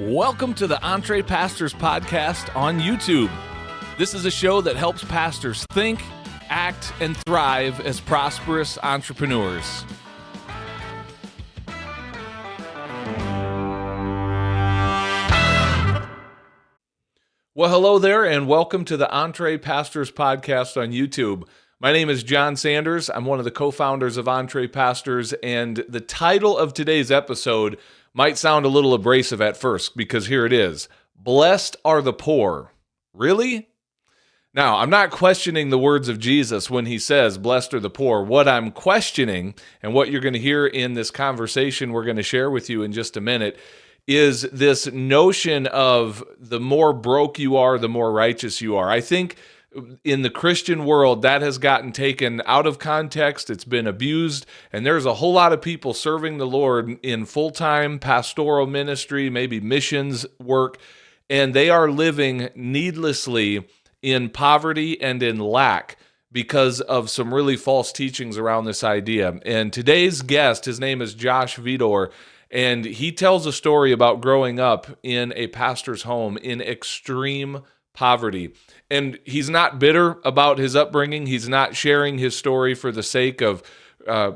Welcome to the EntrePastors podcast on YouTube. This is a show that helps pastors think, act, and thrive as prosperous entrepreneurs. Well, hello there, and welcome to the EntrePastors podcast on YouTube. My name is Jon Sanders. I'm one of the co-founders of EntrePastors, and the title of today's episode might sound a little abrasive at first, because here it is. Blessed are the poor. Really? Now, I'm not questioning the words of Jesus when he says, blessed are the poor. What I'm questioning, and what you're going to hear in this conversation we're going to share with you in just a minute, is this notion of the more broke you are, the more righteous you are. I think in the Christian world, that has gotten taken out of context. It's been abused, and there's a whole lot of people serving the Lord in full-time pastoral ministry, maybe missions work, and they are living needlessly in poverty and in lack because of some really false teachings around this idea. And today's guest, his name is Josh Vidor, and he tells a story about growing up in a pastor's home in extreme poverty. And he's not bitter about his upbringing. He's not sharing his story for the sake of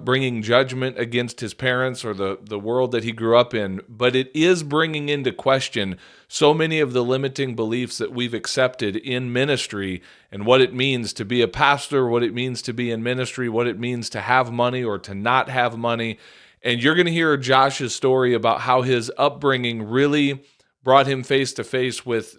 bringing judgment against his parents or the world that he grew up in, but it is bringing into question so many of the limiting beliefs that we've accepted in ministry and what it means to be a pastor, what it means to be in ministry, what it means to have money or to not have money. And you're going to hear Josh's story about how his upbringing really brought him face to face with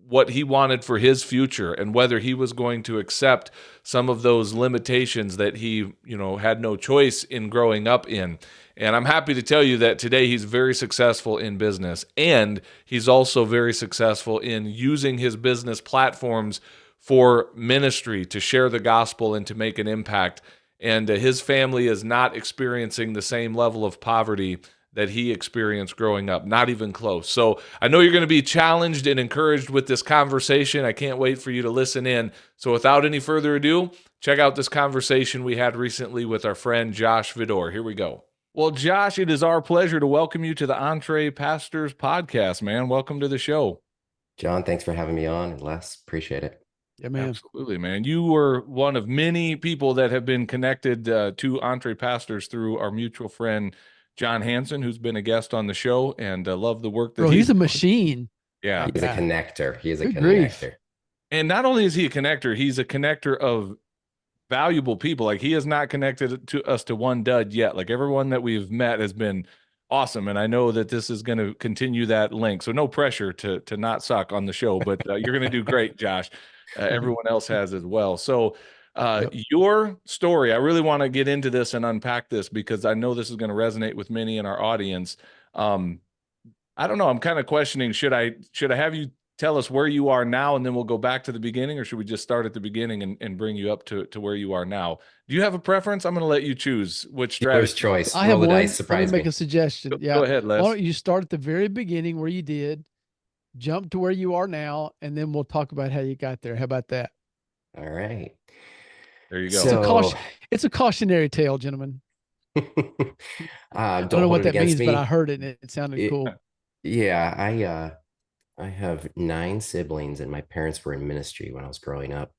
what he wanted for his future and whether he was going to accept some of those limitations that he, had no choice in growing up in. And I'm happy to tell you that today he's very successful in business, and he's also very successful in using his business platforms for ministry to share the gospel and to make an impact. And his family is not experiencing the same level of poverty that he experienced growing up, not even close. So I know you're going to be challenged and encouraged with this conversation. I can't wait for you to listen in. So without any further ado, check out this conversation we had recently with our friend Josh Vidor. Here we go. Well, Josh, it is our pleasure to welcome you to the EntrePastors podcast, man. Welcome to the show. Jon, thanks for having me on, and Les, appreciate it. Yeah, man. Absolutely, man. You were one of many people that have been connected to EntrePastors through our mutual friend, John Hansen, who's been a guest on the show, and love the work that he's a machine. Yeah. He's a connector. He is a Good connector. grief. And not only is he a connector, he's a connector of valuable people. Like, he has not connected to us to one dud yet. Like, everyone that we've met has been awesome. And I know that this is going to continue that link. So no pressure to not suck on the show, but you're going to do great, Josh. Everyone else has as well. So your story, I really want to get into this and unpack this because I know this is going to resonate with many in our audience. I don't know. I'm kind of questioning, should I have you tell us where you are now and then we'll go back to the beginning, or should we just start at the beginning and bring you up to where you are now? Do you have a preference? I'm going to let you choose which strategy. First choice. I have Roll the one. dice, surprise Let me make me. a suggestion. Go ahead, Les. Why don't you start at the very beginning where you did, jump to where you are now, and then we'll talk about how you got there. How about that? All right. There you go. So, It's a cautionary tale, gentlemen. don't I don't know hold what it that against means, me. but I heard it and it sounded cool. Yeah, I have 9 siblings, and my parents were in ministry when I was growing up.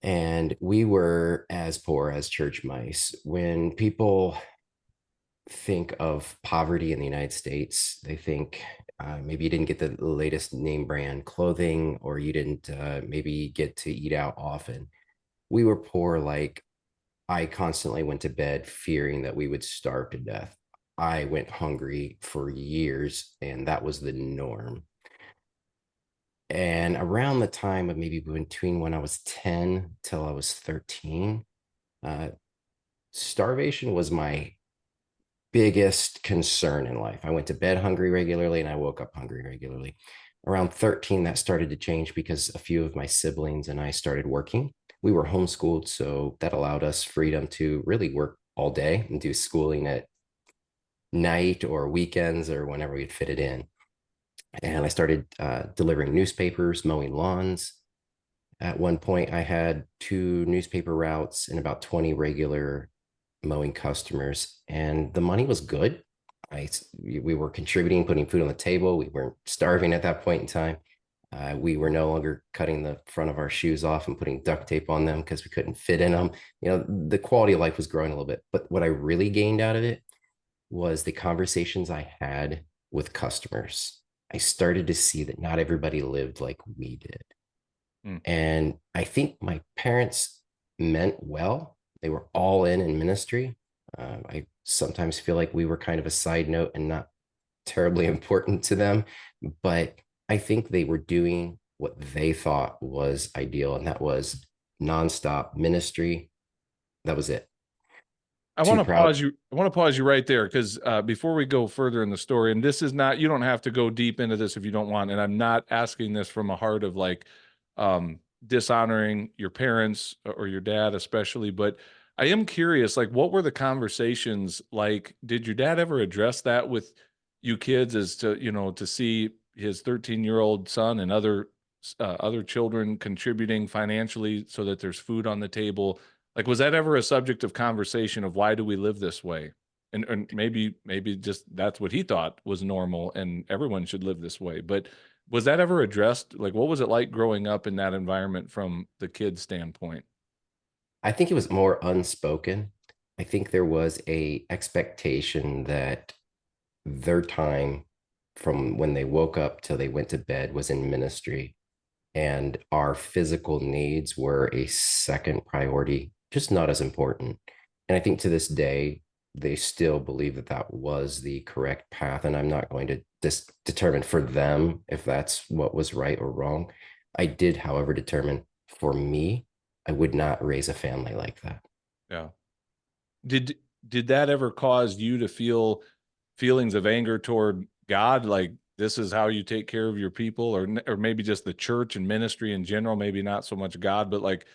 And we were as poor as church mice. When people think of poverty in the United States, they think maybe you didn't get the latest name brand clothing, or you didn't maybe get to eat out often. We were poor. Like, I constantly went to bed fearing that we would starve to death. I went hungry for years, and that was the norm. And around the time of maybe between when I was 10 till I was 13, starvation was my biggest concern in life. I went to bed hungry regularly, and I woke up hungry regularly. Around 13, that started to change because a few of my siblings and I started working. We were homeschooled, so that allowed us freedom to really work all day and do schooling at night or weekends or whenever we'd fit it in. And I started delivering newspapers, mowing lawns. At one point, I had 2 newspaper routes and about 20 regular mowing customers, and the money was good. We were contributing, putting food on the table. We weren't starving at that point in time. We were no longer cutting the front of our shoes off and putting duct tape on them because we couldn't fit in them. The quality of life was growing a little bit. But what I really gained out of it was the conversations I had with customers. I started to see that not everybody lived like we did. Mm. And I think my parents meant well. They were all in ministry. I sometimes feel like we were kind of a side note and not terribly important to them, but I think they were doing what they thought was ideal, and that was nonstop ministry. That was it. I Too want to proud. pause you. I want to pause you right there because before we go further in the story, and this is not, you don't have to go deep into this if you don't want. And I'm not asking this from a heart of like dishonoring your parents or your dad, especially. But I am curious, like, what were the conversations like? Did your dad ever address that with you kids as to, to see his 13-year-old son and other children contributing financially so that there's food on the table? Like, was that ever a subject of conversation of why do we live this way? And maybe just that's what he thought was normal and everyone should live this way. But was that ever addressed? Like, what was it like growing up in that environment from the kid's standpoint? I think it was more unspoken. I think there was a expectation that their time from when they woke up till they went to bed was in ministry, and our physical needs were a second priority, just not as important. And I think to this day, they still believe that that was the correct path. And I'm not going to determine for them if that's what was right or wrong. I did, however, determine for me, I would not raise a family like that. Yeah. Did did that ever cause you to feel feelings of anger toward God? Like this is how you take care of your people, or maybe just the church and ministry in general, maybe not so much God, but like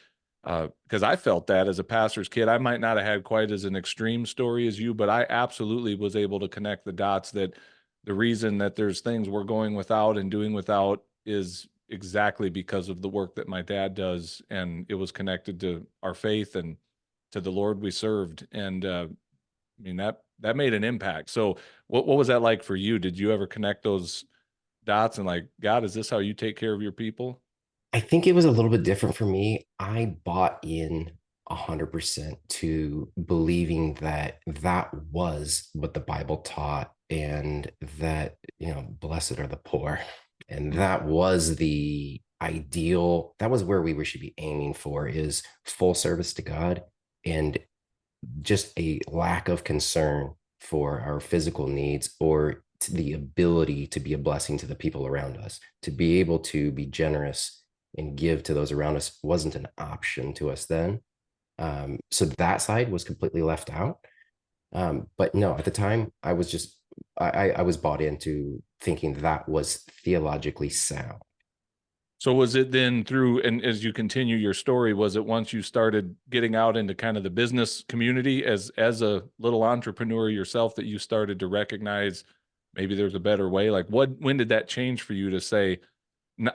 because I felt that as a pastor's kid. I might not have had quite as an extreme story as you, but I absolutely was able to connect the dots that the reason that there's things we're going without and doing without is exactly because of the work that my dad does. And it was connected to our faith and to the Lord we served. And I mean, that made an impact. So what was that like for you? Did you ever connect those dots and like, God, is this how you take care of your people? I think it was a little bit different for me. I bought in 100% to believing that that was what the Bible taught, and that, blessed are the poor. And Mm. that was the ideal. That was where we should be aiming for, is full service to God, and just a lack of concern for our physical needs or the ability to be a blessing to the people around us. To be able to be generous and give to those around us wasn't an option to us then. So that side was completely left out. But no, at the time, I was bought into thinking that was theologically sound. So was it then through, and as you continue your story, was it once you started getting out into kind of the business community as a little entrepreneur yourself that you started to recognize maybe there's a better way? Like when did that change for you to say,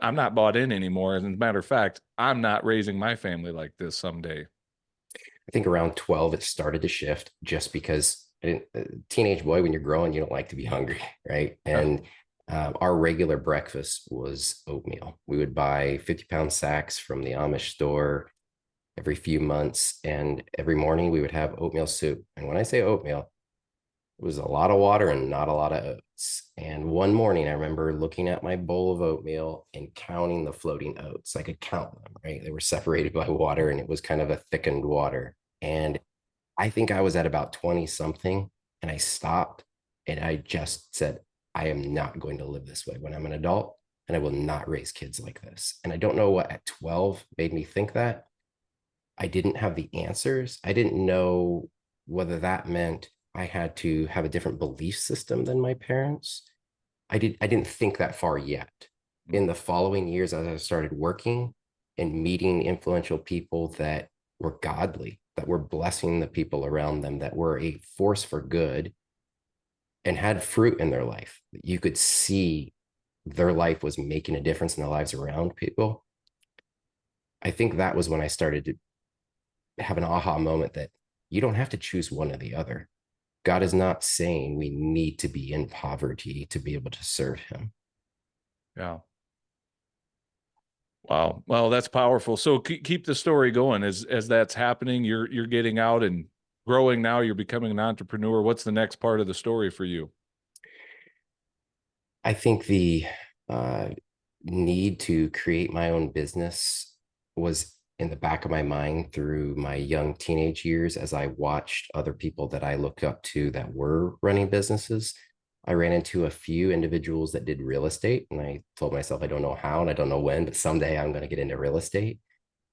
I'm not bought in anymore. As a matter of fact, I'm not raising my family like this someday. I think around 12, it started to shift, just because teenage boy, when you're growing, you don't like to be hungry, right? Yeah. And our regular breakfast was oatmeal. We would buy 50-pound sacks from the Amish store every few months, and every morning we would have oatmeal soup. And when I say oatmeal, it was a lot of water and not a lot of oats. And one morning, I remember looking at my bowl of oatmeal and counting the floating oats. I could count them, right? They were separated by water, and it was kind of a thickened water. And I think I was at about 20 something, and I stopped and I just said, I am not going to live this way when I'm an adult, and I will not raise kids like this. And I don't know what at 12 made me think that. I didn't have the answers. I didn't know whether that meant I had to have a different belief system than my parents. I didn't think that far yet. Mm. In the following years, as I started working and meeting influential people that were godly, that were blessing the people around them, that were a force for good and had fruit in their life, you could see their life was making a difference in the lives around people. I think that was when I started to have an aha moment that you don't have to choose one or the other. God is not saying we need to be in poverty to be able to serve him. Yeah. Wow. Well, that's powerful. So keep the story going as that's happening. You're getting out and growing now. You're becoming an entrepreneur. What's the next part of the story for you? I think the uh, need to create my own business was in the back of my mind through my young teenage years as I watched other people that I looked up to that were running businesses. I ran into a few individuals that did real estate, and I told myself, I don't know how and I don't know when, but someday I'm going to get into real estate.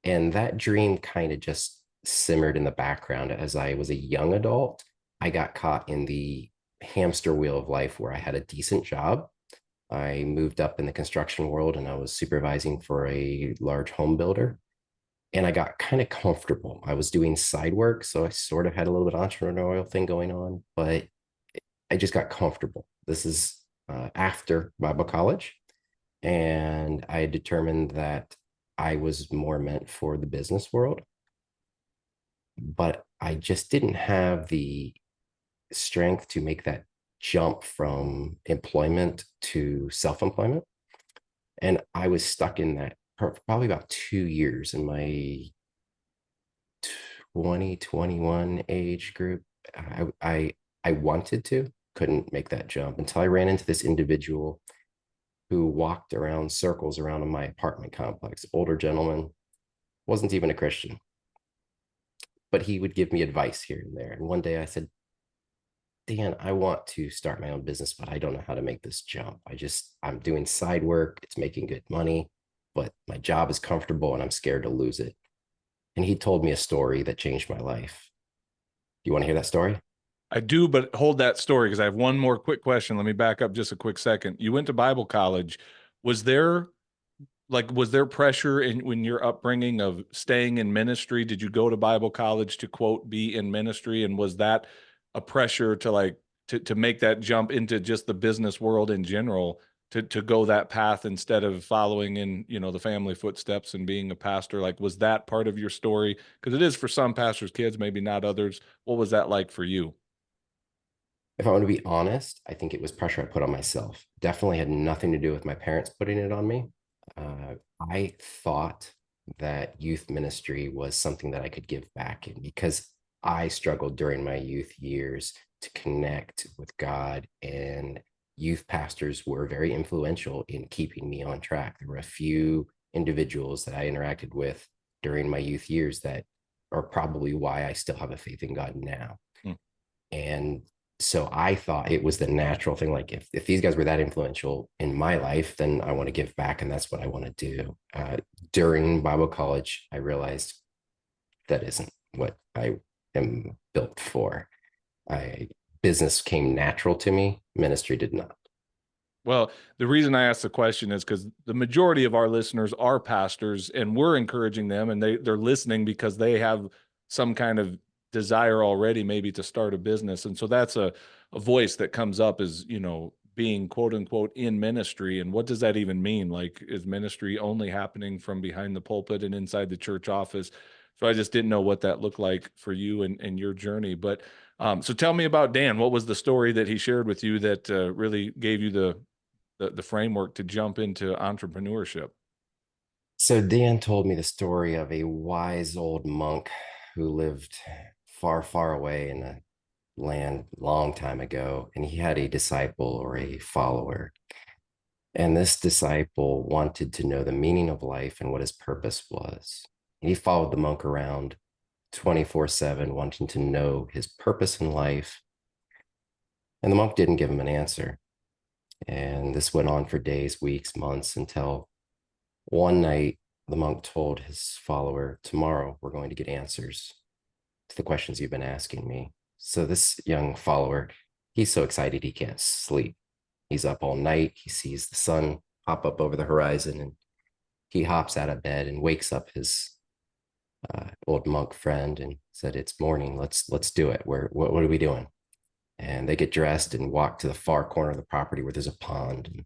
And that dream kind of just simmered in the background as I was a young adult. I got caught in the hamster wheel of life where I had a decent job. I moved up in the construction world and I was supervising for a large home builder. And I got kind of comfortable. I was doing side work, so I sort of had a little bit of entrepreneurial thing going on, but I just got comfortable. This is after Bible college, and I determined that I was more meant for the business world, but I just didn't have the strength to make that jump from employment to self-employment. And I was stuck in that for probably about 2 years in my 2021 age group. I wanted to, couldn't make that jump until I ran into this individual who walked around circles around my apartment complex, older gentleman, wasn't even a Christian, but he would give me advice here and there. And one day I said, Dan, I want to start my own business, but I don't know how to make this jump. I'm doing side work. It's making good money, but my job is comfortable and I'm scared to lose it. And he told me a story that changed my life. Do you want to hear that story? I do, but hold that story because I have one more quick question. Let me back up just a quick second. You went to Bible college. Was there was there pressure in when your upbringing of staying in ministry? Did you go to Bible college to quote be in ministry? And was that a pressure to to make that jump into just the business world in general to go that path instead of following in, the family footsteps and being a pastor? Like, was that part of your story? Because it is for some pastors' kids, maybe not others. What was that like for you? If I want to be honest, I think it was pressure I put on myself. Definitely had nothing to do with my parents putting it on me. I thought that youth ministry was something that I could give back in because I struggled during my youth years to connect with God, and youth pastors were very influential in keeping me on track. There were a few individuals that I interacted with during my youth years that are probably why I still have a faith in God now. Hmm. And so I thought it was the natural thing. Like if these guys were that influential in my life, then I want to give back. And that's what I want to do. During Bible college, I realized that isn't what I am built for. Business came natural to me. Ministry did not. Well, the reason I asked the question is because the majority of our listeners are pastors, and we're encouraging them, and they're listening because they have some kind of desire already, maybe to start a business. And so that's a voice that comes up as, being quote unquote in ministry. And what does that even mean? Like, is ministry only happening from behind the pulpit and inside the church office? So I just didn't know what that looked like for you and your journey. But so tell me about Dan. What was the story that he shared with you that really gave you the framework to jump into entrepreneurship? So Dan told me the story of a wise old monk who lived far, far away in a land long time ago, and he had a disciple or a follower. And this disciple wanted to know the meaning of life and what his purpose was. He followed the monk around 24/7, wanting to know his purpose in life. And the monk didn't give him an answer. And this went on for days, weeks, months, until one night the monk told his follower, tomorrow we're going to get answers to the questions you've been asking me. So this young follower, he's so excited he can't sleep. He's up all night. He sees the sun pop up over the horizon, and he hops out of bed and wakes up his old monk friend and said, "It's morning. Let's do it. What are we doing?" And they get dressed and walk to the far corner of the property where there's a pond. And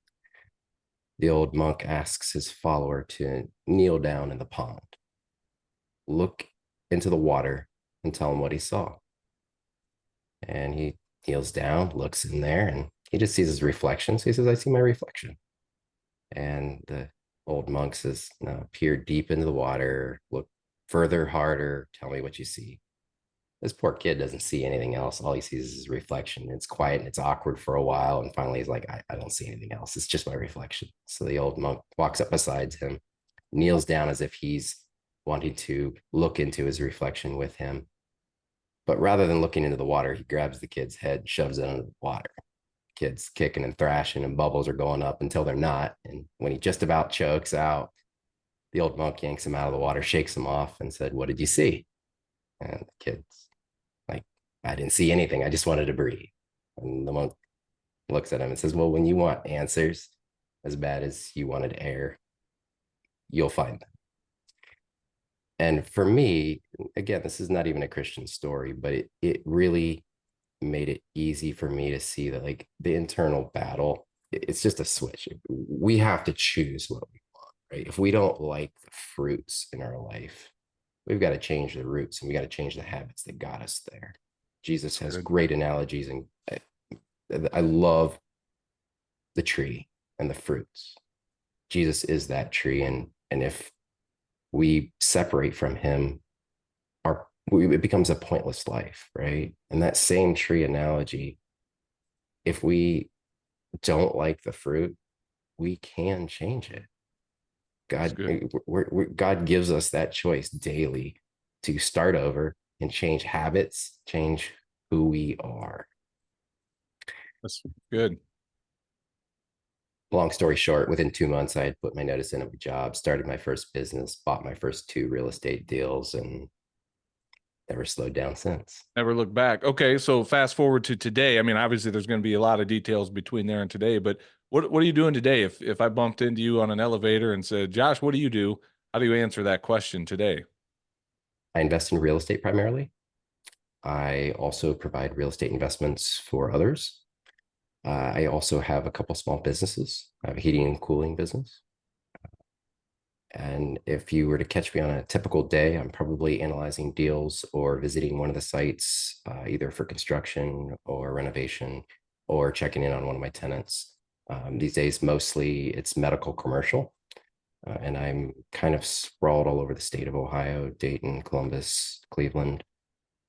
the old monk asks his follower to kneel down in the pond, look into the water, and tell him what he saw. And he kneels down, looks in there, and he just sees his reflection. So he says, I see my reflection. And the old monk says, no, peer deep into the water, look further, harder, tell me what you see. This poor kid doesn't see anything else. All he sees is his reflection. It's quiet and it's awkward for a while. And finally, he's like, I don't see anything else. It's just my reflection. So the old monk walks up beside him, kneels down as if he's wanting to look into his reflection with him. But rather than looking into the water, he grabs the kid's head, shoves it under the water. Kid's kicking and thrashing, and bubbles are going up until they're not. And when he just about chokes out, the old monk yanks him out of the water, shakes him off, and said, what did you see? And the kid's like, I didn't see anything. I just wanted to breathe. And the monk looks at him and says, well, when you want answers as bad as you wanted air, you'll find them. And for me, again, this is not even a Christian story, but it really made it easy for me to see that, like, the internal battle, it's just a switch. We have to choose what we want, right? If we don't like the fruits in our life, we've got to change the roots, and we got to change the habits that got us there. Jesus has great analogies, and I love the tree and the fruits. Jesus is that tree, and if we separate from him, it becomes a pointless life, right? And that same tree analogy, if we don't like the fruit, we can change it. God gives us that choice daily to start over and change habits, change who we are. That's good. Long story short, within 2 months, I had put my notice in of a job, started my first business, bought my first 2 real estate deals, and never slowed down since. Never look back. Okay, so fast forward to today. I mean, obviously there's going to be a lot of details between there and today, but what are you doing today? If I bumped into you on an elevator and said, Josh, what do you do? How do you answer that question today? I invest in real estate primarily. I also provide real estate investments for others. I also have a couple small businesses. I have a heating and cooling business. And if you were to catch me on a typical day, I'm probably analyzing deals or visiting one of the sites, either for construction or renovation, or checking in on one of my tenants. These days, mostly it's medical commercial. And I'm kind of sprawled all over the state of Ohio, Dayton, Columbus, Cleveland.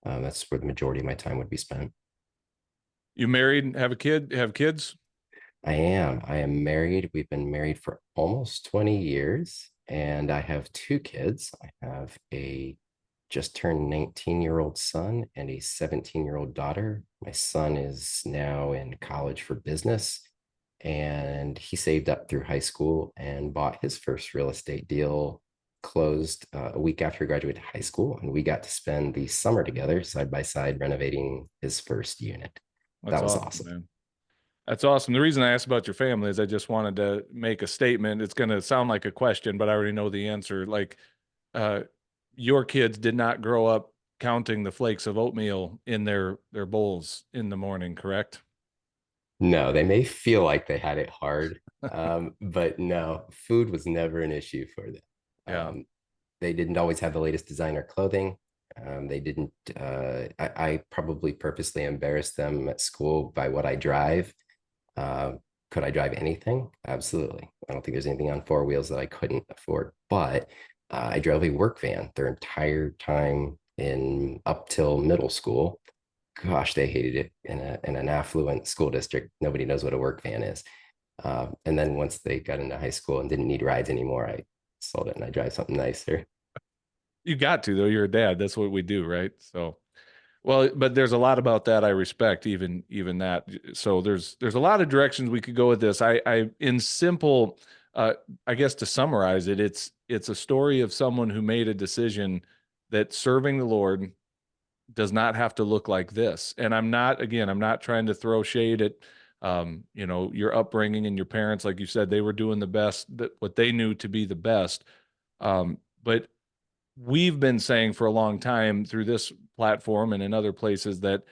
That's where the majority of my time would be spent. You married, have a kid, have kids? I am married. We've been married for almost 20 years, and I have 2 kids. I have a just turned 19-year-old son and a 17-year-old daughter. My son is now in college for business, and he saved up through high school and bought his first real estate deal, closed a week after he graduated high school, and we got to spend the summer together side by side renovating his first unit. That was awesome. Man. That's awesome. The reason I asked about your family is I just wanted to make a statement. It's going to sound like a question, but I already know the answer. Like, your kids did not grow up counting the flakes of oatmeal in their bowls in the morning, correct? No, they may feel like they had it hard, but no, food was never an issue for them. Yeah. They didn't always have the latest designer clothing. They didn't, I probably purposely embarrassed them at school by what I drive. Could I drive anything? Absolutely. I don't think there's anything on 4 wheels that I couldn't afford, but I drove a work van their entire time in up till middle school. Gosh, they hated it in an affluent school district. Nobody knows what a work van is. And then once they got into high school and didn't need rides anymore, I sold it and I drive something nicer. You got to, though. You're a dad. That's what we do, right? So, well, but there's a lot about that I respect, even that. So there's a lot of directions we could go with this. I in simple, I guess to summarize it, it's a story of someone who made a decision that serving the Lord does not have to look like this. And I'm not trying to throw shade at, your upbringing and your parents. Like you said, they were doing the best, that what they knew to be the best. But we've been saying for a long time through this platform and in other places that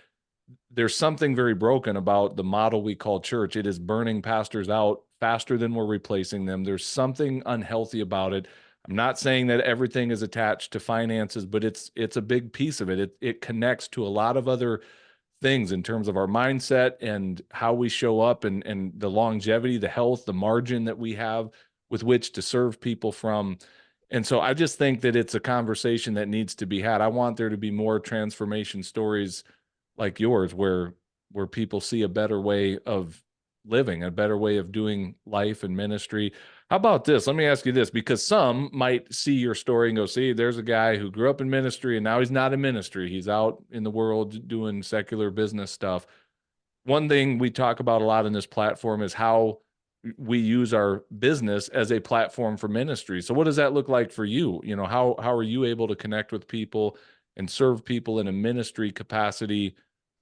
there's something very broken about the model we call church. It is burning pastors out faster than we're replacing them. There's something unhealthy about it. I'm not saying that everything is attached to finances, but it's a big piece of it. It connects to a lot of other things in terms of our mindset and how we show up, and the longevity, the health, the margin that we have with which to serve people from. And so I just think that it's a conversation that needs to be had. I want there to be more transformation stories like yours, where people see a better way of living, a better way of doing life and ministry. How about this? Let me ask you this, because some might see your story and go, see, there's a guy who grew up in ministry and now he's not in ministry. He's out in the world doing secular business stuff. One thing we talk about a lot in this platform is how we use our business as a platform for ministry. So what does that look like for you? You know, how are you able to connect with people and serve people in a ministry capacity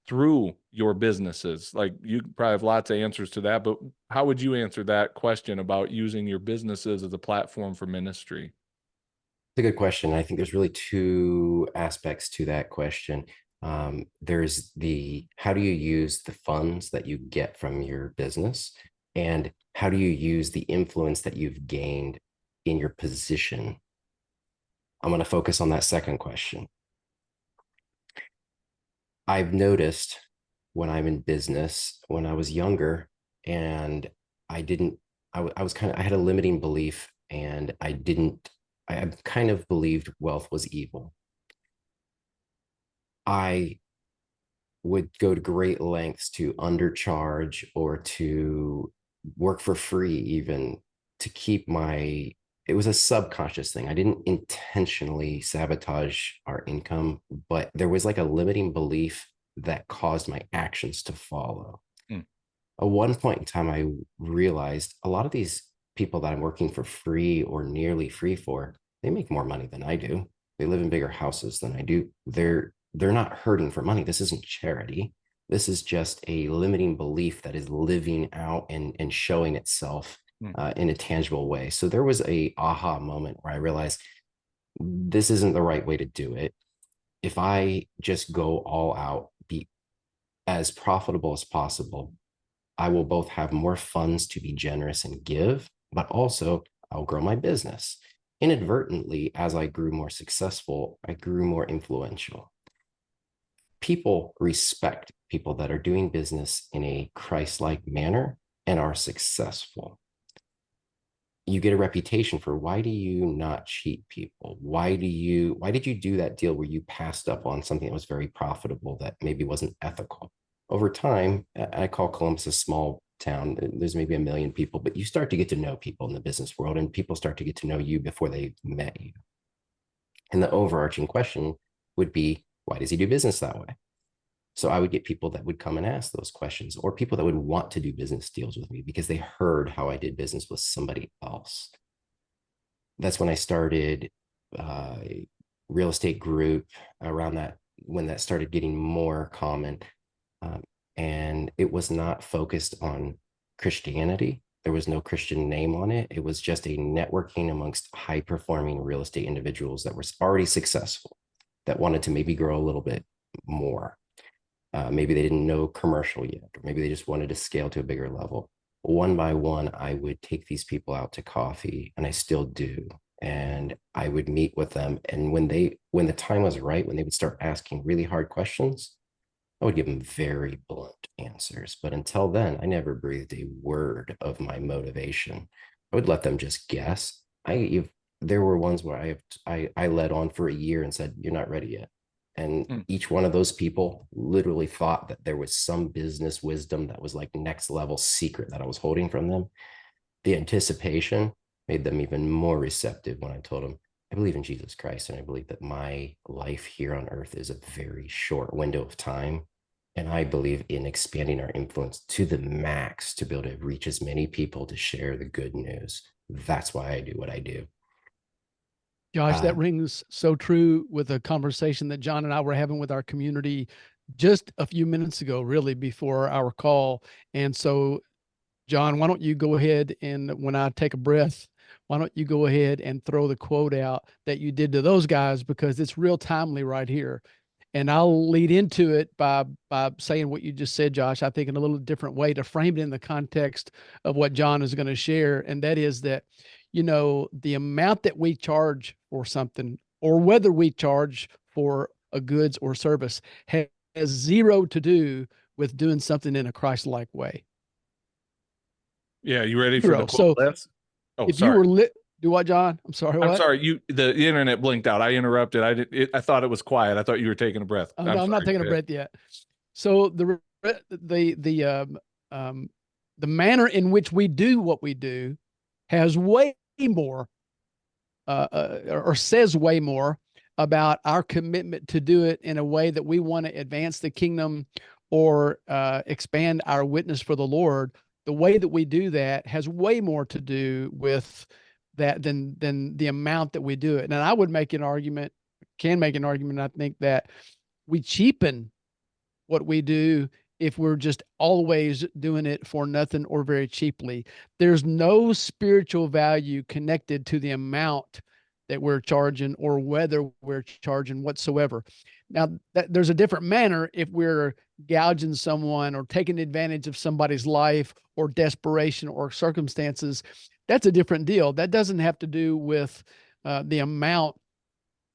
through your businesses? Like, you probably have lots of answers to that, but how would you answer that question about using your businesses as a platform for ministry? It's a good question. I think there's really two aspects to that question. There's the how do you use the funds that you get from your business, and how do you use the influence that you've gained in your position? I'm going to focus on that second question. I've noticed when I'm in business, when I was younger, and I didn't, I was kind of, I had a limiting belief, and I kind of believed wealth was evil. I would go to great lengths to undercharge or to work for free, even to keep my, it was a subconscious thing. I didn't intentionally sabotage our income, but there was like a limiting belief that caused my actions to follow. Hmm. At one point in time, I realized a lot of these people that I'm working for free or nearly free for, they make more money than I do. They live in bigger houses than I do. They're not hurting for money. This isn't charity. This is just a limiting belief that is living out and showing itself in a tangible way. So there was a aha moment where I realized this isn't the right way to do it. If I just go all out, be as profitable as possible, I will both have more funds to be generous and give, but also I'll grow my business. Inadvertently, as I grew more successful, I grew more influential. People respect people that are doing business in a Christ-like manner and are successful. You get a reputation for, why do you not cheat people? Why did you do that deal where you passed up on something that was very profitable that maybe wasn't ethical? Over time, I call Columbus a small town. There's maybe 1 million people, but you start to get to know people in the business world, and people start to get to know you before they met you. And the overarching question would be, why does he do business that way? So I would get people that would come and ask those questions, or people that would want to do business deals with me because they heard how I did business with somebody else. That's when I started real estate group around that, when that started getting more common. And it was not focused on Christianity. There was no Christian name on it. It was just a networking amongst high performing real estate individuals that were already successful, that wanted to maybe grow a little bit more. Maybe they didn't know commercial yet, or maybe they just wanted to scale to a bigger level. One by one, I would take these people out to coffee, and I still do. And I would meet with them. And when the time was right, when they would start asking really hard questions, I would give them very blunt answers. But until then, I never breathed a word of my motivation. I would let them just guess. There were ones where I led on for a year and said, "You're not ready yet." And each one of those people literally thought that there was some business wisdom that was like next level secret that I was holding from them. The anticipation made them even more receptive when I told them, I believe in Jesus Christ, and I believe that my life here on earth is a very short window of time. And I believe in expanding our influence to the max to be able to reach as many people to share the good news. That's why I do what I do. Josh, that rings so true with a conversation that Jon and I were having with our community just a few minutes ago, really before our call. And so, Jon, why don't you go ahead, and when I take a breath, why don't you go ahead and throw the quote out that you did to those guys, because it's real timely right here. And I'll lead into it by saying what you just said, Josh, I think in a little different way to frame it in the context of what Jon is going to share. And that is that, the amount that we charge for something, or whether we charge for a goods or service, has has zero to do with doing something in a Christ-like way. Yeah, you ready for Zero. the quote, So Les? Oh, if you sorry. were do what, John? I'm sorry. I'm What? sorry. The internet blinked out. I interrupted. I thought it was quiet. I thought you were taking a breath. Oh, I'm no, I'm not sorry. taking Go a ahead. breath yet. So um, the manner in which we do what we do has way more, or says way more about our commitment to do it in a way that we want to advance the kingdom or expand our witness for the Lord. The way that we do that has way more to do with that than the amount that we do it. And I would make an argument, can make an argument, I think, that we cheapen what we do if we're just always doing it for nothing or very cheaply. There's no spiritual value connected to the amount that we're charging or whether we're charging whatsoever. Now, there's a different manner if we're gouging someone or taking advantage of somebody's life or desperation or circumstances. That's a different deal. That doesn't have to do with the amount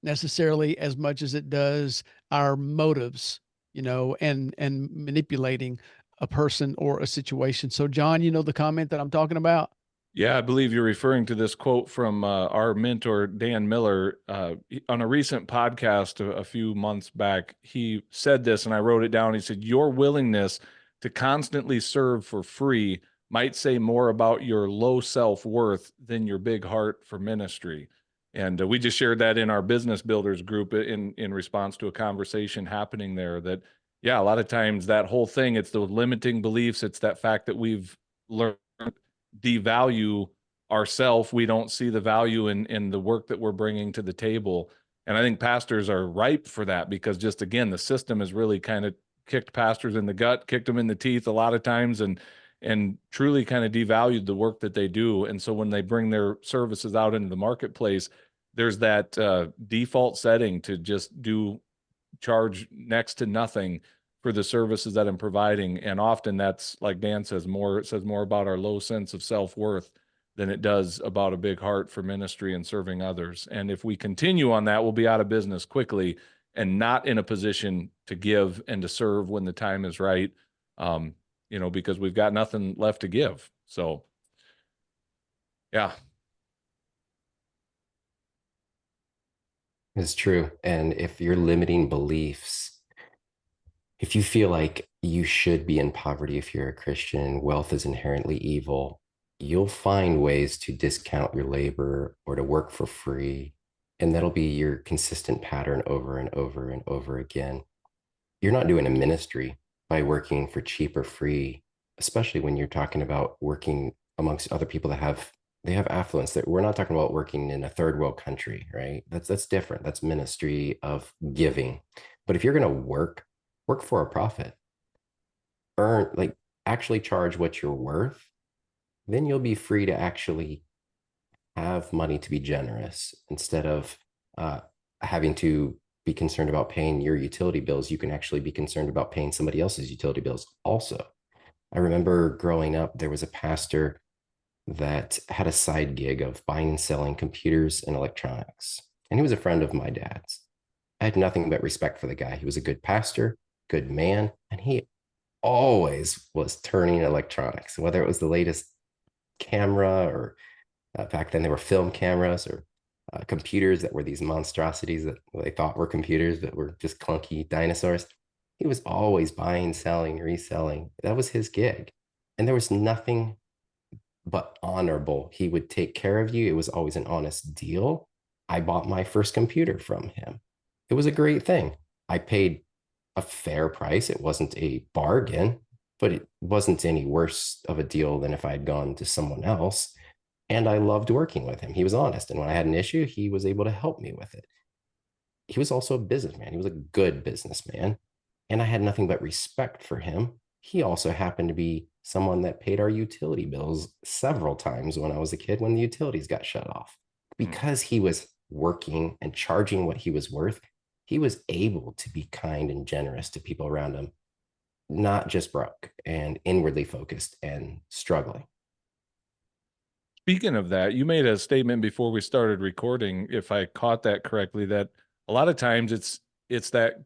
necessarily as much as it does our motives, and manipulating a person or a situation. So, John, the comment that I'm talking about? Yeah, I believe you're referring to this quote from our mentor, Dan Miller. On a recent podcast a few months back, he said this, and I wrote it down. He said, "Your willingness to constantly serve for free might say more about your low self-worth than your big heart for ministry." And we just shared that in our business builders group in response to a conversation happening there that, yeah, a lot of times that whole thing, it's those limiting beliefs. It's that fact that we've learned devalue ourselves. We don't see the value in the work that we're bringing to the table. And I think pastors are ripe for that because just, again, the system has really kind of kicked pastors in the gut, kicked them in the teeth a lot of times, and truly kind of devalued the work that they do. And so when they bring their services out into the marketplace, there's that default setting to just charge next to nothing for the services that I'm providing. And often that's, like Dan says, it says more about our low sense of self-worth than it does about a big heart for ministry and serving others. And if we continue on that, we'll be out of business quickly and not in a position to give and to serve when the time is right, because we've got nothing left to give. So, yeah. It's true. And if you're limiting beliefs, if you feel like you should be in poverty if you're a Christian, wealth is inherently evil, you'll find ways to discount your labor or to work for free. And that'll be your consistent pattern over and over and over again. You're not doing a ministry by working for cheap or free, especially when you're talking about working amongst other people that they have affluence. That we're not talking about working in a third world country, right? That's different. That's ministry of giving. But if you're going to work for a profit, actually charge what you're worth, then you'll be free to actually have money to be generous instead of having to be concerned about paying your utility bills. You can actually be concerned about paying somebody else's utility bills also. I remember growing up, there was a pastor that had a side gig of buying and selling computers and electronics. And he was a friend of my dad's. I had nothing but respect for the guy. He was a good pastor, good man, and he always was turning electronics, whether it was the latest camera or back then there were film cameras or computers that were these monstrosities that they thought were computers but were just clunky dinosaurs. He was always buying, selling, reselling. That was his gig. And there was nothing but honorable. He would take care of you. It was always an honest deal. I bought my first computer from him. It was a great thing. I paid a fair price. It wasn't a bargain, but it wasn't any worse of a deal than if I had gone to someone else. And I loved working with him. He was honest. And when I had an issue, he was able to help me with it. He was also a businessman. He was a good businessman. And I had nothing but respect for him. He also happened to be someone that paid our utility bills several times when I was a kid when the utilities got shut off. Because he was working and charging what he was worth, he was able to be kind and generous to people around him, not just broke and inwardly focused and struggling. Speaking of that, you made a statement before we started recording, if I caught that correctly, that a lot of times it's that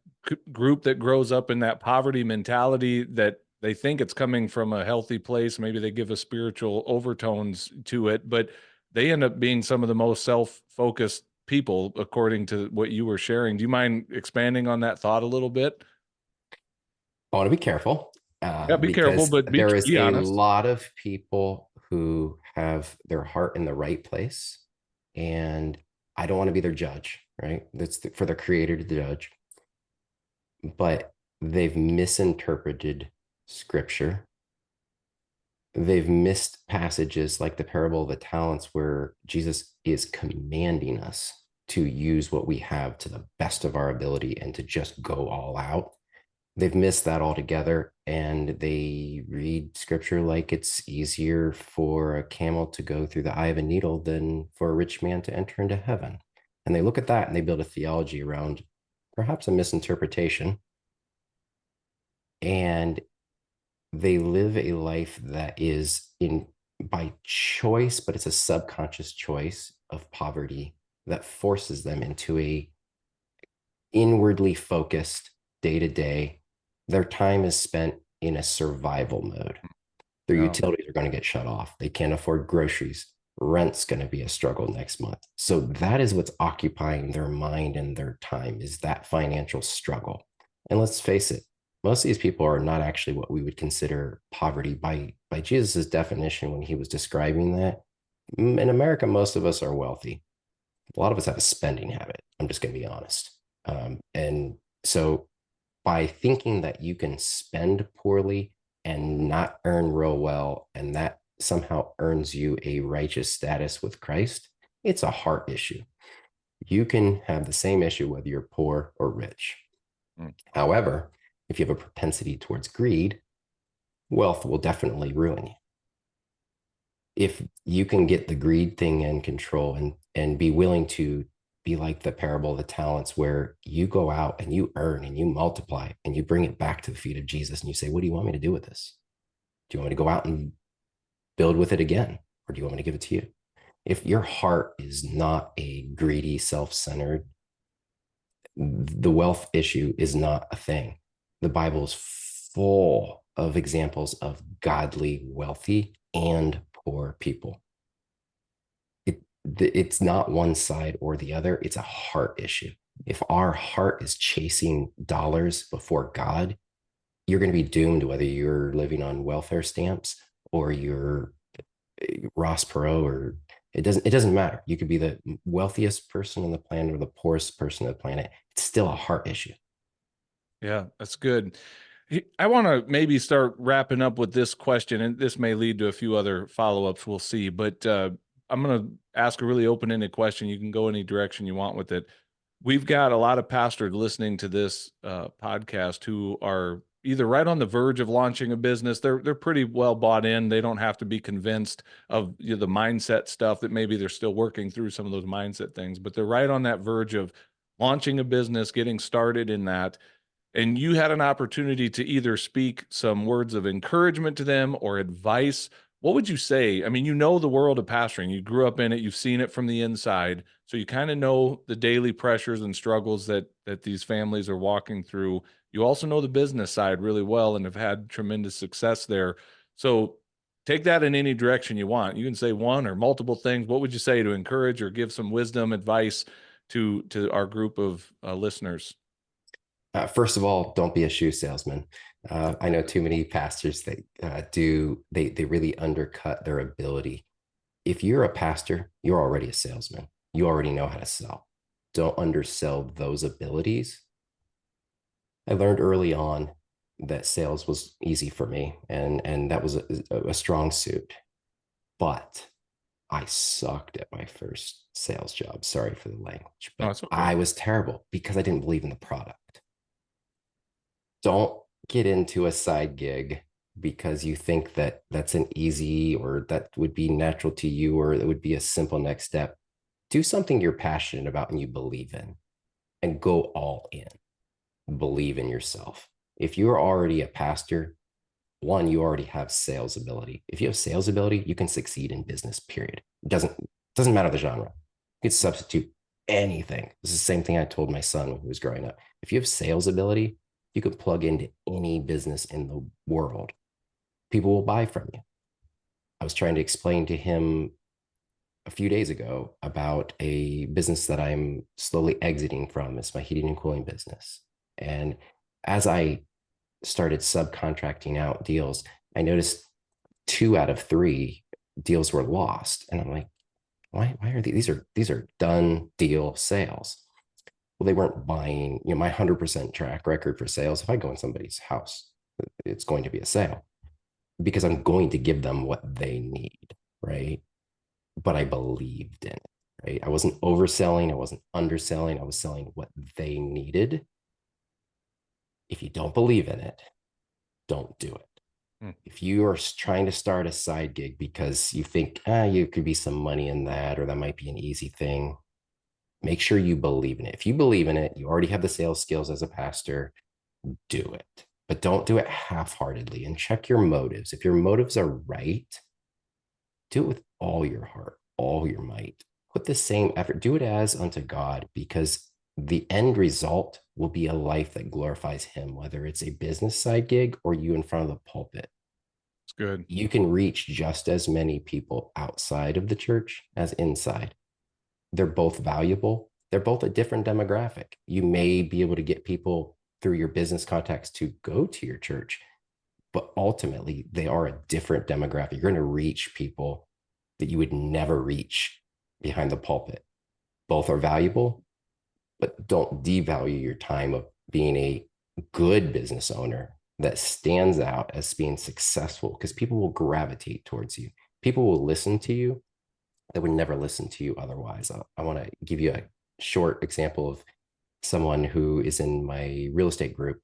group that grows up in that poverty mentality that they think it's coming from a healthy place. Maybe they give a spiritual overtones to it, but they end up being some of the most self-focused people, according to what you were sharing. Do you mind expanding on that thought a little bit? I want to be careful Yeah, be careful, because but there is be a honest. lot of people who have their heart in the right place. And I don't want to be their judge, right? That's for the creator to judge. But they've misinterpreted scripture. They've missed passages like the parable of the talents, where Jesus is commanding us to use what we have to the best of our ability and to just go all out. They've missed that altogether, and they read scripture like it's easier for a camel to go through the eye of a needle than for a rich man to enter into heaven. And they look at that and they build a theology around perhaps a misinterpretation, and they live a life that is in by choice, but it's a subconscious choice of poverty that forces them into a inwardly focused day to day. Their time is spent in a survival mode. Their Yeah. utilities are going to get shut off. They can't afford groceries. Rent's going to be a struggle next month. So that is what's occupying their mind and their time, is that financial struggle. And let's face it, most of these people are not actually what we would consider poverty by Jesus's definition when he was describing that. In America, most of us are wealthy. A lot of us have a spending habit. I'm just going to be honest. And so by thinking that you can spend poorly and not earn real well, and that somehow earns you a righteous status with Christ, it's a heart issue. You can have the same issue whether you're poor or rich. However, if you have a propensity towards greed, wealth will definitely ruin you. If you can get the greed thing in control and be willing to be like the parable of the talents, where you go out and you earn and you multiply and you bring it back to the feet of Jesus and you say, what do you want me to do with this? Do you want me to go out and build with it again? Or do you want me to give it to you? If your heart is not a greedy, self-centered, the wealth issue is not a thing. The Bible is full of examples of godly, wealthy, and poor people. It's not one side or the other. It's a heart issue. If our heart is chasing dollars before God, you're going to be doomed, whether you're living on welfare stamps or you're Ross Perot, or it doesn't matter. You could be the wealthiest person on the planet or the poorest person on the planet. It's still a heart issue. Yeah, that's good. I want to maybe start wrapping up with this question, and this may lead to a few other follow-ups. We'll see. But I'm going to ask a really open-ended question. You can go any direction you want with it. We've got a lot of pastors listening to this podcast who are either right on the verge of launching a business. They're pretty well bought in. They don't have to be convinced of the mindset stuff, that maybe they're still working through some of those mindset things, but they're right on that verge of launching a business, getting started in that. And you had an opportunity to either speak some words of encouragement to them or advice. What would you say? I mean, you know the world of pastoring. You grew up in it. You've seen it from the inside. So you kind of know the daily pressures and struggles that these families are walking through. You also know the business side really well and have had tremendous success there. So take that in any direction you want. You can say one or multiple things. What would you say to encourage or give some wisdom, advice to our group of listeners? First of all, don't be a shoe salesman. I know too many pastors that they really undercut their ability. If you're a pastor, you're already a salesman. You already know how to sell. Don't undersell those abilities. I learned early on that sales was easy for me, and that was a strong suit. But I sucked at my first sales job. Sorry for the language, Oh, but it's okay. I was terrible because I didn't believe in the product. Don't get into a side gig because you think that that's an easy, or that would be natural to you, or it would be a simple next step. Do something you're passionate about and you believe in, and go all in. Believe in yourself. If you're already a pastor, one, you already have sales ability. If you have sales ability, you can succeed in business, period. It doesn't matter the genre. You can substitute anything. This is the same thing I told my son when he was growing up. If you have sales ability, you can plug into any business in the world. People will buy from you. I was trying to explain to him a few days ago about a business that I'm slowly exiting from. It's my heating and cooling business. And as I started subcontracting out deals, I noticed 2 out of 3 deals were lost. And I'm like, why are these are done deal sales? Well, they weren't buying, my 100% track record for sales. If I go in somebody's house, it's going to be a sale because I'm going to give them what they need, right? But I believed in it, right? I wasn't overselling, I wasn't underselling, I was selling what they needed. If you don't believe in it, don't do it. If you are trying to start a side gig because you think you could be some money in that, or that might be an easy thing, make sure you believe in it. If you believe in it, you already have the sales skills as a pastor, do it. But don't do it half-heartedly, and check your motives. If your motives are right, do it with all your heart, all your might. Put the same effort, do it as unto God, because the end result will be a life that glorifies him, whether it's a business side gig or you in front of the pulpit. It's good. You can reach just as many people outside of the church as inside. They're both valuable. They're both a different demographic. You may be able to get people through your business contacts to go to your church, but ultimately they are a different demographic. You're going to reach people that you would never reach behind the pulpit. Both are valuable, but don't devalue your time of being a good business owner that stands out as being successful, because people will gravitate towards you. People will listen to you that would never listen to you otherwise. I want to give you a short example of someone who is in my real estate group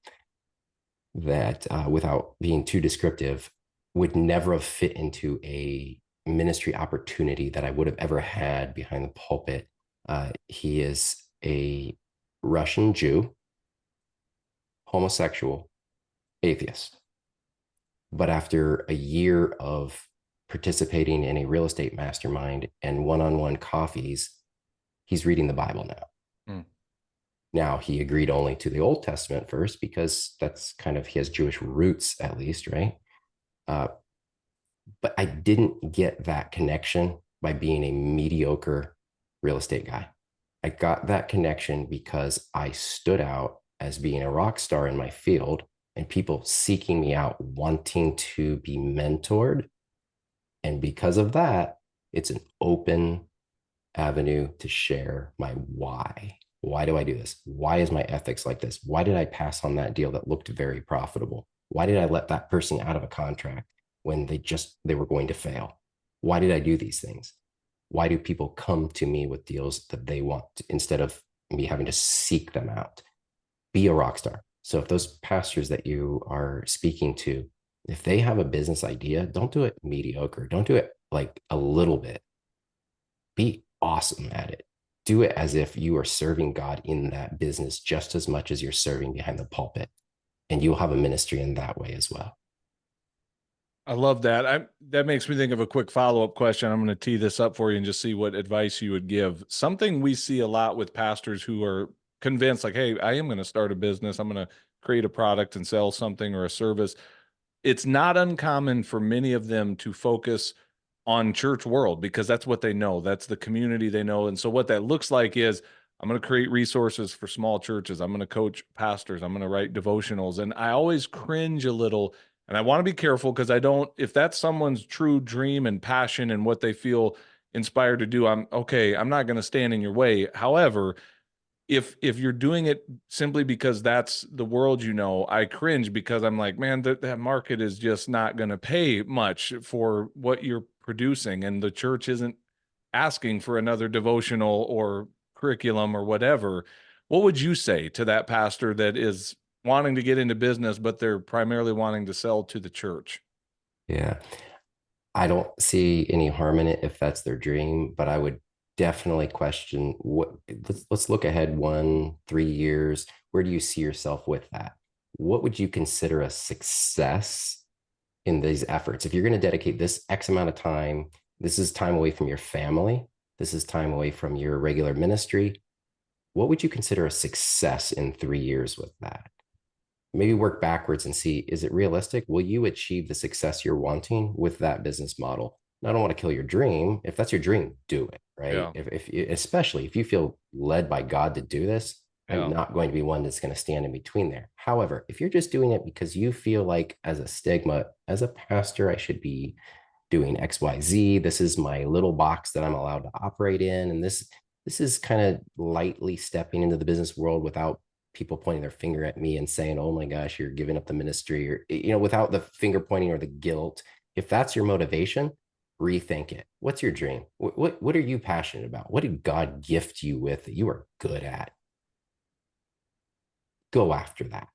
that, without being too descriptive, would never have fit into a ministry opportunity that I would have ever had behind the pulpit. He is a Russian Jew, homosexual, atheist. But after a year of participating in a real estate mastermind and one-on-one coffees, he's reading the Bible now. Now, he agreed only to the Old Testament first because that's kind of, he has Jewish roots at least, right? But I didn't get that connection by being a mediocre real estate guy. I got that connection because I stood out as being a rock star in my field and people seeking me out, wanting to be mentored. And because of that, it's an open avenue to share my why. Why do I do this? Why is my ethics like this? Why did I pass on that deal that looked very profitable? Why did I let that person out of a contract when they were going to fail? Why did I do these things? Why do people come to me with deals that they want instead of me having to seek them out? Be a rock star. So if those pastors that you are speaking to, if they have a business idea, don't do it mediocre. Don't do it like a little bit. Be awesome at it. Do it as if you are serving God in that business just as much as you're serving behind the pulpit. And you'll have a ministry in that way as well. I love that. That makes me think of a quick follow-up question. I'm going to tee this up for you and just see what advice you would give. Something we see a lot with pastors who are convinced, like, hey, I am going to start a business. I'm going to create a product and sell something or a service. It's not uncommon for many of them to focus on church world because that's what they know. That's the community they know. And so what that looks like is, I'm going to create resources for small churches. I'm going to coach pastors. I'm going to write devotionals. And I always cringe a little. And I want to be careful because if that's someone's true dream and passion and what they feel inspired to do, I'm not going to stand in your way. However, if you're doing it simply because that's the world, I cringe because I'm like, man, that market is just not going to pay much for what you're producing. And the church isn't asking for another devotional or curriculum or whatever. What would you say to that pastor that is wanting to get into business, but they're primarily wanting to sell to the church? Yeah. I don't see any harm in it if that's their dream, but I would definitely question let's look ahead 1-3 years. Where do you see yourself with that? What would you consider a success in these efforts? If you're going to dedicate this X amount of time, this is time away from your family. This is time away from your regular ministry. what would you consider a success in 3 years with that? Maybe work backwards and see, is it realistic? Will you achieve the success you're wanting with that business model? And I don't want to kill your dream. If that's your dream, do it, right? Yeah. If especially if you feel led by God to do this, Yeah. I'm not going to be one that's going to stand in between there. However, if you're just doing it because you feel like as a stigma, as a pastor, I should be doing XYZ. This is my little box that I'm allowed to operate in. And this is kind of lightly stepping into the business world without people pointing their finger at me and saying, oh my gosh, you're giving up the ministry, or, without the finger pointing or the guilt. If that's your motivation, rethink it. What's your dream? What are you passionate about? What did God gift you with that you are good at? Go after that.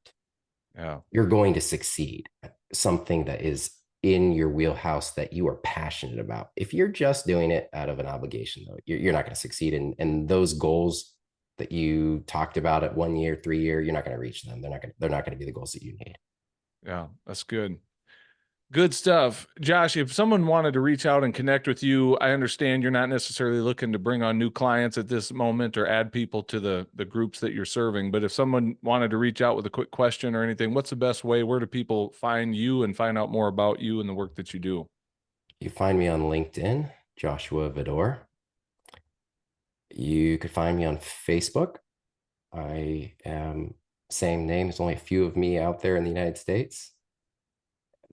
Yeah. You're going to succeed at something that is in your wheelhouse that you are passionate about. If you're just doing it out of an obligation, though, you're not going to succeed. And those goals that you talked about at 1 year, 3 year, you're not going to reach them. They're not going to be the goals that you need. Yeah, that's good. Good stuff. Josh, if someone wanted to reach out and connect with you, I understand you're not necessarily looking to bring on new clients at this moment or add people to the groups that you're serving. But if someone wanted to reach out with a quick question or anything, what's the best way? Where do people find you and find out more about you and the work that you do? You find me on LinkedIn, Joshua Vidor. You could find me on Facebook. I am same name. There's only a few of me out there in the United States.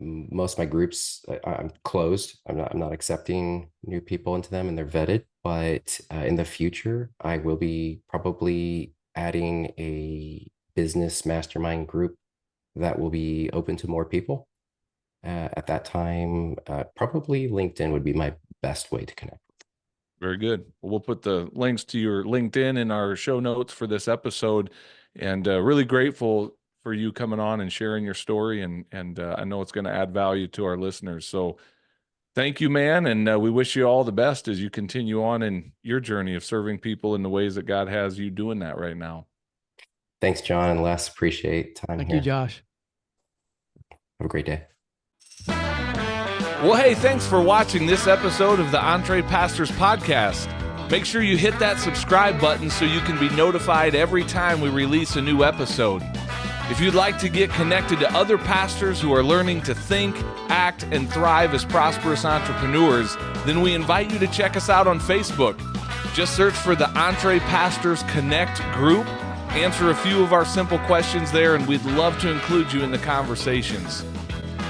Most of my groups, I'm closed. I'm not accepting new people into them, and they're vetted. But in the future, I will be probably adding a business mastermind group that will be open to more people. At that time, probably LinkedIn would be my best way to connect. Very good. Well, we'll put the links to your LinkedIn in our show notes for this episode, and really grateful for you coming on and sharing your story. And I know it's going to add value to our listeners. So thank you, man. And we wish you all the best as you continue on in your journey of serving people in the ways that God has you doing that right now. Thanks, Jon and Les. Appreciate time Thank here. you, Josh. Have a great day. Well, hey, thanks for watching this episode of the EntrePastors podcast. Make sure you hit that subscribe button so you can be notified every time we release a new episode. If you'd like to get connected to other pastors who are learning to think, act, and thrive as prosperous entrepreneurs, then we invite you to check us out on Facebook. Just search for the EntrePastors Connect group, answer a few of our simple questions there, and we'd love to include you in the conversations.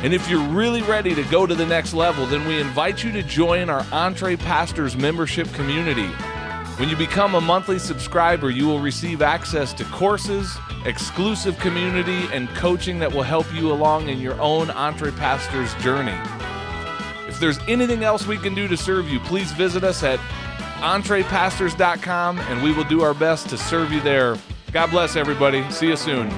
And if you're really ready to go to the next level, then we invite you to join our EntrePastors membership community. When you become a monthly subscriber, you will receive access to courses, exclusive community, and coaching that will help you along in your own EntrePastors journey. If there's anything else we can do to serve you, please visit us at EntrePastors.com, and we will do our best to serve you there. God bless everybody. See you soon.